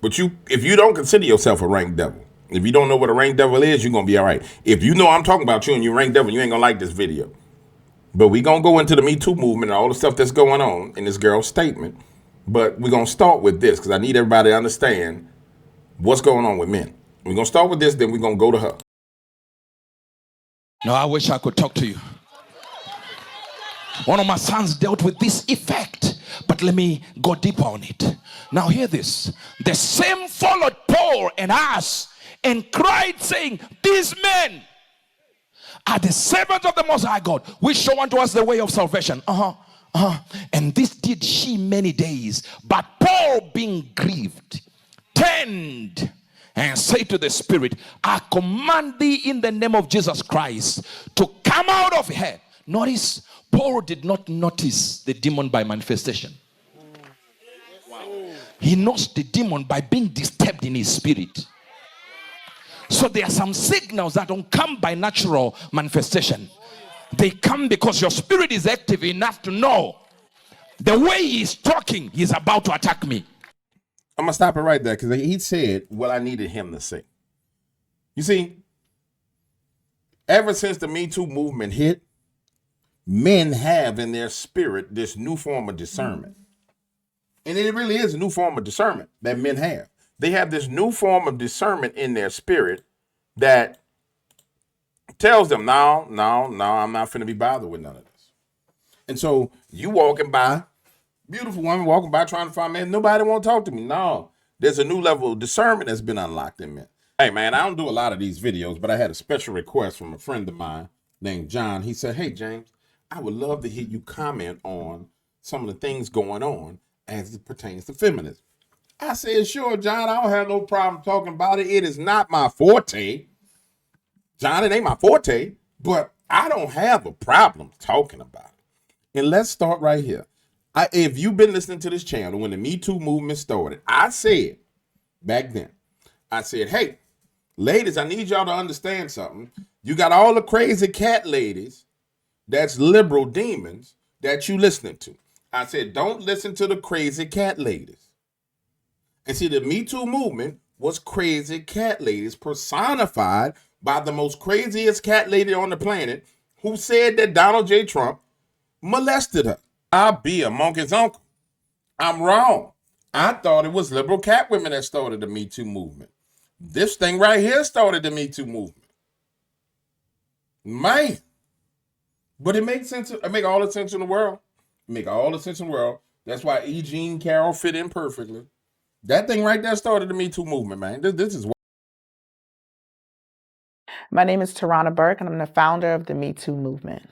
But if you don't consider yourself a ranked devil, if you don't know what a ranked devil is, you're gonna be all right. If you know I'm talking about you and you ranked devil, you ain't gonna like this video. But we gonna go into the Me Too movement and all the stuff that's going on in this girl's statement. But we're gonna start with this because I need everybody to understand what's going on with men. We're gonna start with this, then we're gonna go to her. No, I wish I could talk to you. One of my sons dealt with this effect, but let me go deeper on it. Now hear this. The same followed Paul and us and cried, saying, these men are the servants of the Most High God, which show unto us the way of salvation. And this did she many days. But Paul, being grieved, turned and said to the Spirit, I command thee in the name of Jesus Christ to come out of her. Notice, Paul did not notice the demon by manifestation. He knows the demon by being disturbed in his spirit. So there are some signals that don't come by natural manifestation. They come because your spirit is active enough to know the way he's talking, he's about to attack me. I'm going to stop it right there because he said what I needed him to say. You see, ever since the Me Too movement hit, men have in their spirit this new form of discernment. And it really is a new form of discernment that men have. They have this new form of discernment in their spirit that tells them, no, I'm not finna be bothered with none of this. And so you walking by, beautiful woman walking by trying to find man, nobody want to talk to me. No, there's a new level of discernment that's been unlocked in men. Hey man, I don't do a lot of these videos, but I had a special request from a friend of mine named John. He said, hey James, I would love to hear you comment on some of the things going on as it pertains to feminism. I said, sure, John, I don't have no problem talking about it. It is not my forte. John, it ain't my forte, but I don't have a problem talking about it. And let's start right here. If you've been listening to this channel when the Me Too movement started, I said back then, I said, hey, ladies, I need y'all to understand something. You got all the crazy cat ladies that's liberal demons that you listening to. I said, don't listen to the crazy cat ladies. And see, the Me Too movement was crazy cat ladies personified by the most craziest cat lady on the planet who said that Donald J. Trump molested her. I'll be a monkey's uncle. I'm wrong. I thought it was liberal cat women that started the Me Too movement. This thing right here started the Me Too movement. Man. But it makes sense. It make all the sense in the world. It make all the sense in the world. That's why E. Jean Carroll fit in perfectly. That thing right there started the Me Too movement, man. This is what. My name is Tarana Burke, and I'm the founder of the Me Too movement.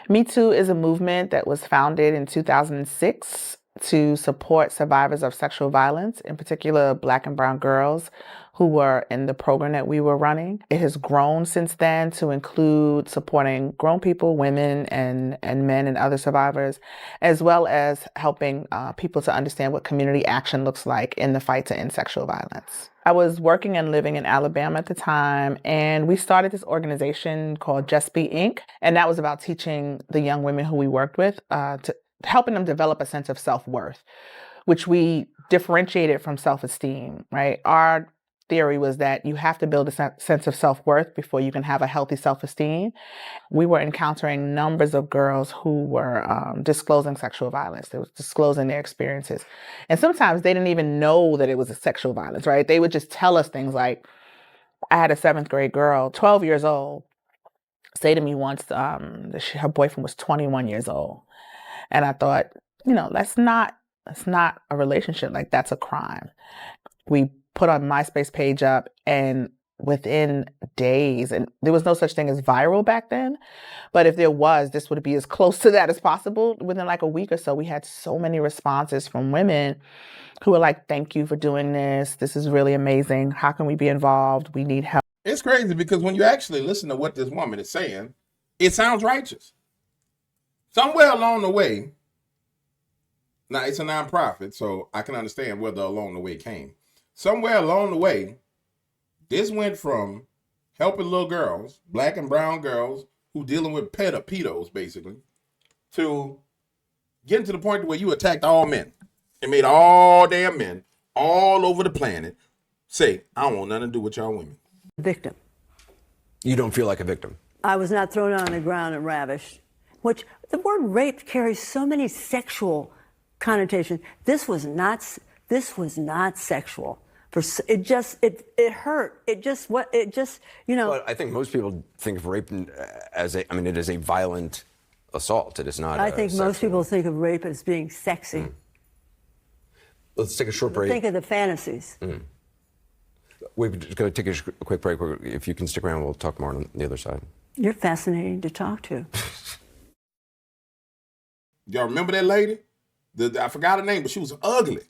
Me Too is a movement that was founded in 2006 to support survivors of sexual violence, in particular Black and brown girls who were in the program that we were running. It has grown since then to include supporting grown people, women, and men and other survivors, as well as helping people to understand what community action looks like in the fight to end sexual violence. I was working and living in Alabama at the time, and we started this organization called Just Be Inc. And that was about teaching the young women who we worked with, to helping them develop a sense of self-worth, which we differentiated from self-esteem, right? Our theory was that you have to build a sense of self-worth before you can have a healthy self-esteem. We were encountering numbers of girls who were disclosing sexual violence. They were disclosing their experiences. And sometimes they didn't even know that it was a sexual violence, right? They would just tell us things like, I had a 7th grade girl, 12 years old, say to me once that her boyfriend was 21 years old. And I thought, that's not a relationship. Like, that's a crime. We put our MySpace page up, and within days, and there was no such thing as viral back then, but if there was, this would be as close to that as possible. Within like a week or so, we had so many responses from women who were like, thank you for doing this. This is really amazing. How can we be involved? We need help. It's crazy because when you actually listen to what this woman is saying, it sounds righteous. Somewhere along the way, now it's a nonprofit, so I can understand where the along the way came. Somewhere along the way, this went from helping little girls, Black and brown girls who dealing with pedos basically, to getting to the point where you attacked all men and made all damn men all over the planet say, I don't want nothing to do with y'all women. Victim. You don't feel like a victim? I was not thrown on the ground and ravished, which the word rape carries so many sexual connotations. This was not sexual. It hurt. But I think most people think of rape as it is a violent assault. It is not. I think most people think of rape as being sexy. Let's take a short break. Think of the fantasies. We're just going to take a quick break. If you can stick around, we'll talk more on the other side. You're fascinating to talk to. Y'all remember that lady? I forgot her name, but she was ugly.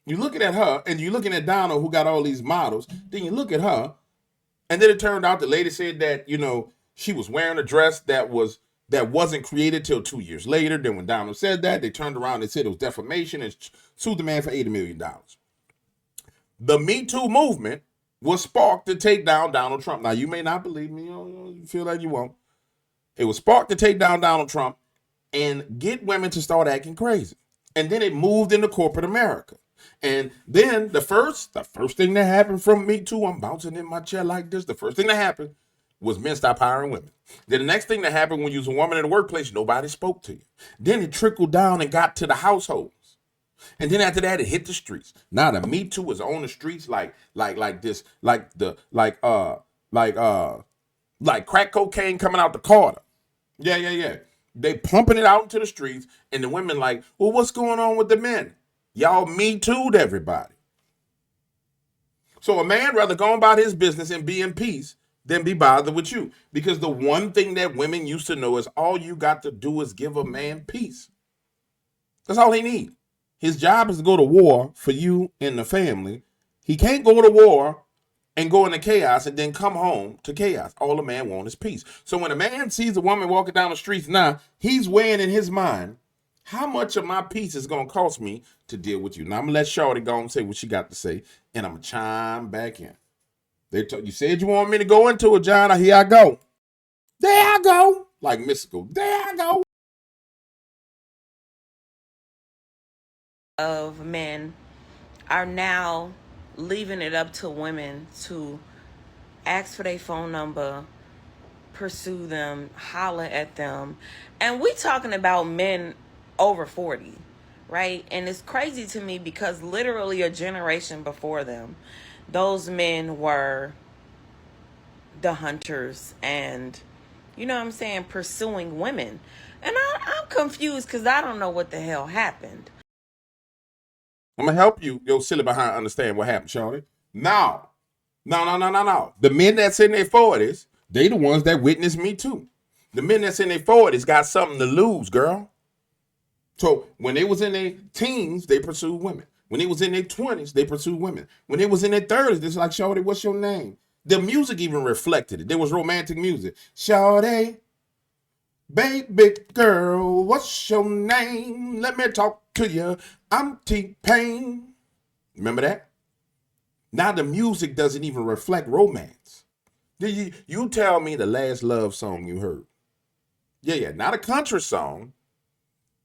You're looking at her, and you're looking at Donald, who got all these models. Then you look at her, and then it turned out the lady said that, she was wearing a dress that wasn't created till 2 years later. Then when Donald said that, they turned around and said it was defamation and sued the man for $80 million. The Me Too movement was sparked to take down Donald Trump. Now, you may not believe me. You feel like you won't. It was sparked to take down Donald Trump and get women to start acting crazy. And then it moved into corporate America. And then the first thing that happened from Me Too, I'm bouncing in my chair like this. The first thing that happened was men stopped hiring women. Then the next thing that happened, when you was a woman in the workplace, nobody spoke to you. Then it trickled down and got to the households. And then after that, it hit the streets. Now the Me Too is on the streets like crack cocaine coming out the Carter. Yeah. They pumping it out into the streets, and the women like, well, what's going on with the men? Y'all Me Too'd everybody. So a man rather go about his business and be in peace than be bothered with you. Because the one thing that women used to know is all you got to do is give a man peace. That's all he needs. His job is to go to war for you and the family. He can't go to war and go into chaos and then come home to chaos. All a man wants is peace. So when a man sees a woman walking down the streets now, he's weighing in his mind, how much of my peace is going to cost me to deal with you? Now, I'm going to let Shorty go and say what she got to say, and I'm going to chime back in. You said you want me to go into it, John. Here I go. There I go. Like mystical. There I go. Of men are now leaving it up to women to ask for their phone number, pursue them, holler at them. And we talking about men over 40, right? And it's crazy to me because literally a generation before them, those men were the hunters and, pursuing women. And I'm confused because I don't know what the hell happened. I'm going to help you, yo silly behind, understand what happened, Shorty. No. The men that's in their 40s, they the ones that witnessed Me Too. The men that's in their 40s got something to lose, girl. So when they was in their teens, they pursued women. When they was in their 20s, they pursued women. When they was in their 30s, it's like, Shorty, what's your name? The music even reflected it. There was romantic music. Shorty, baby girl, what's your name? Let me talk to you. I'm T-Pain. Remember that? Now the music doesn't even reflect romance. You tell me the last love song you heard. Yeah. Not a country song.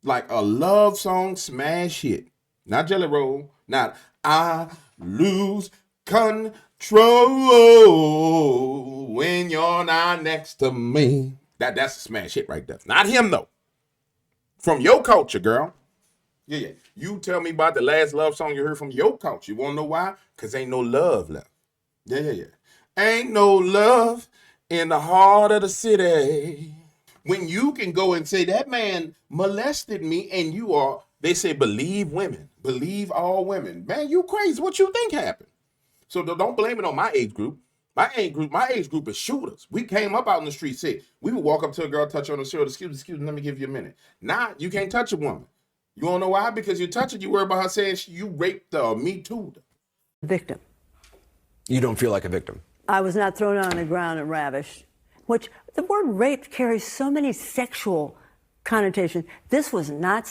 Like a love song smash hit. Not Jelly Roll. Not I lose control when you're not next to me. That's a smash hit right there. Not him though. From your culture, girl. Yeah. You tell me about the last love song you heard from your culture. You want to know why? Because ain't no love left. Yeah. Ain't no love in the heart of the city. When you can go and say, that man molested me, and they say, believe women. Believe all women. Man, you crazy. What you think happened? So don't blame it on my age group. My age group is shooters. We came up out in the street, we would walk up to a girl, touch her on the shoulder, excuse me, let me give you a minute. Nah, you can't touch a woman. You wanna know why? Because you touch it, you worry about her saying you raped her or Me Too'd her. Victim. You don't feel like a victim? I was not thrown on the ground and ravished, which the word rape carries so many sexual connotations. This was not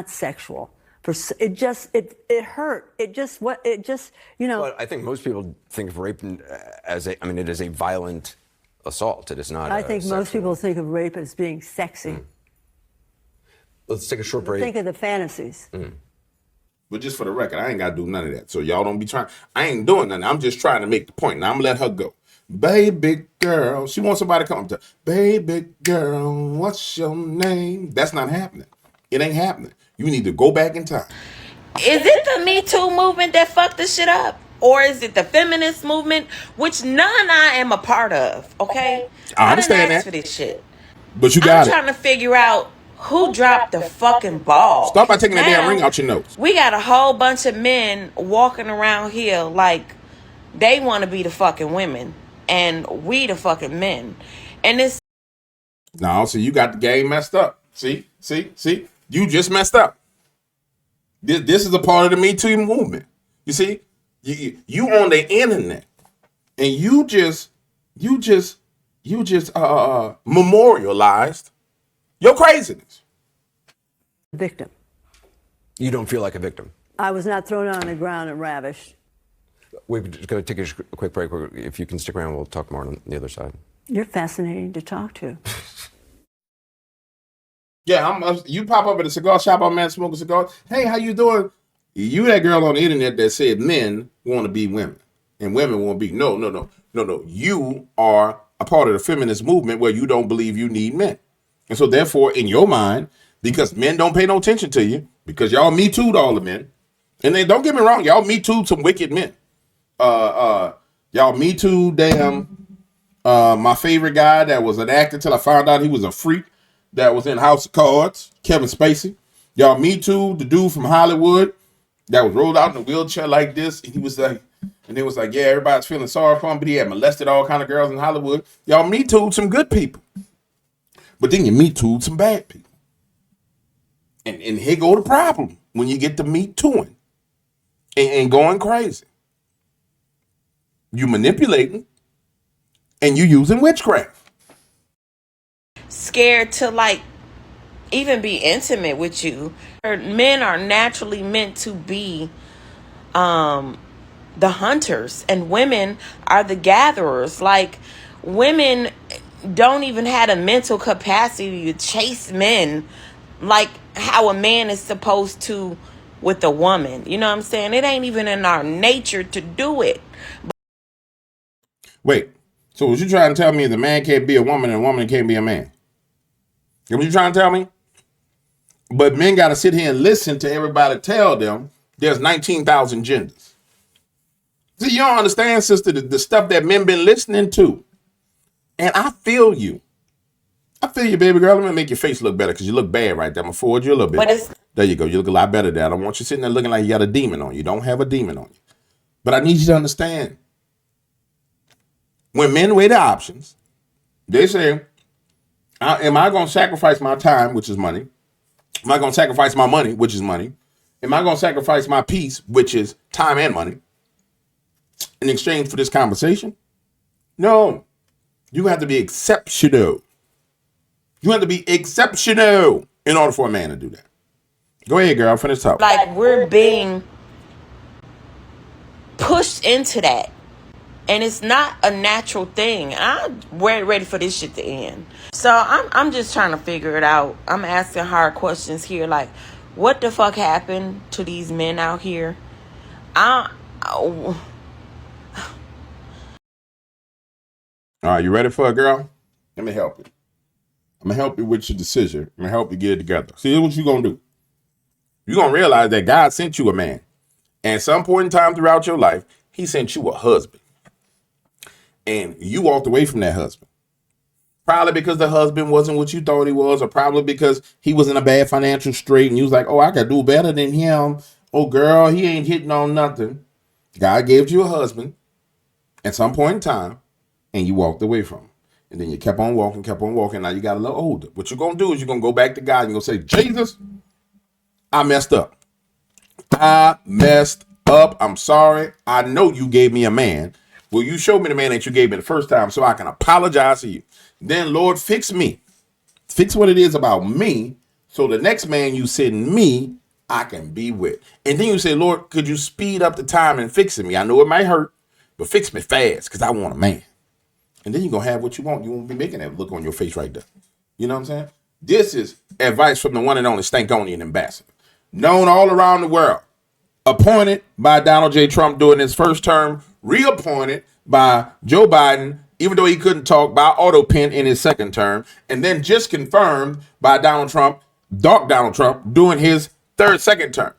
sexual. It hurt. But I think most people think of rape as it is a violent assault. It is not. I think most people think of rape as being sexy. Let's take a short break. Think of the fantasies. But just for the record, I ain't got to do none of that. So y'all don't be trying. I ain't doing nothing. I'm just trying to make the point. Now I'm going to let her go. Baby girl. She wants somebody to come to. Baby girl, what's your name? That's not happening. It ain't happening. You need to go back in time. Is it the Me Too movement that fucked this shit up? Or is it the feminist movement, which none I am a part of, okay? I understand didn't ask that. for this shit. But you I'm got trying to figure out who dropped the fucking ball. Start by taking that damn Now, ring out your nose. We got a whole bunch of men walking around here like they want to be the fucking women and we the fucking men. And it's No, so you got the game messed up. See? You just messed up. This is a part of the Me Too movement. You see? You on the internet and you just memorialized your craziness. Victim. You don't feel like a victim. I was not thrown on the ground and ravished. We're just going to take a quick break. If you can stick around, we'll talk more on the other side. You're fascinating to talk to. Yeah, you pop up at a cigar shop, I'm man smoking cigars. Hey, how you doing? You that girl on the internet that said men want to be women and women want to be. No. You are a part of the feminist movement where you don't believe you need men. And so therefore, in your mind, because men don't pay no attention to you, because y'all Me Too'd all the men. And then don't get me wrong, y'all Me Too'd some wicked men. Y'all Me Too, my favorite guy that was an actor till I found out he was a freak that was in House of Cards, Kevin Spacey. Y'all Me Too, the dude from Hollywood that was rolled out in a wheelchair like this. He was like, and it was like, yeah, everybody's feeling sorry for him, but he had molested all kind of girls in Hollywood. Y'all Me Too'd some good people. But then you Me Too'd some bad people. And here go the problem when you get to Me Too'ing and going crazy. You manipulating and you using witchcraft. scared to like even be intimate with you. Men are naturally meant to be the hunters and women are the gatherers. Like women don't even have a mental capacity to chase men like how a man is supposed to with a woman. You know what I'm saying? It ain't even in our nature to do it. Wait, so what you trying to tell me is a man can't be a woman and a woman can't be a man? You know what you trying to tell me? But men got to sit here and listen to everybody tell them there's 19,000 genders. See, you don't understand, sister, the stuff that men been listening to. And I feel you. I feel you, baby girl. Let me make your face look better because you look bad right there. I'm going to forward you a little bit. There you go. You look a lot better there. I don't want you sitting there looking like you got a demon on you. You don't have a demon on you. But I need you to understand. When men weigh the options, they say, am I going to sacrifice my time, which is money? Am I going to sacrifice my money, which is money? Am I going to sacrifice my peace, which is time and money, in exchange for this conversation? No. You have to be exceptional. You have to be exceptional in order for a man to do that. Go ahead, girl. Finish talking. Like we're being pushed into that. And it's not a natural thing. I'm ready for this shit to end. So I'm just trying to figure it out. I'm asking hard questions here. Like, what the fuck happened to these men out here? All right, you ready for it, girl? Let me help you. I'm going to help you with your decision. I'm going to help you get it together. See, here's what you're going to do. You're going to realize that God sent you a man. And at some point in time throughout your life, he sent you a husband. And you walked away from that husband. Probably because the husband wasn't what you thought he was, or probably because he was in a bad financial strait and you was like, oh, I could do better than him. Oh, girl, he ain't hitting on nothing. God gave you a husband at some point in time and you walked away from him. And then you kept on walking. Now you got a little older. What you're going to do is you're going to go back to God and you're going to say, Jesus, I messed up. I'm sorry. I know you gave me a man. Well, you showed me the man that you gave me the first time so I can apologize to you. Then, Lord, fix me. Fix what it is about me so the next man you send me, I can be with. And then you say, Lord, could you speed up the time and fix me? I know it might hurt, but fix me fast because I want a man. And then you're going to have what you want. You won't be making that look on your face right there. You know what I'm saying? This is advice from the one and only Stankonian ambassador. Known all around the world appointed by Donald J. Trump during his first term, reappointed by Joe Biden, even though he couldn't talk, by auto pen in his second term, and then just confirmed by Donald Trump, Dark Donald Trump, during his second term.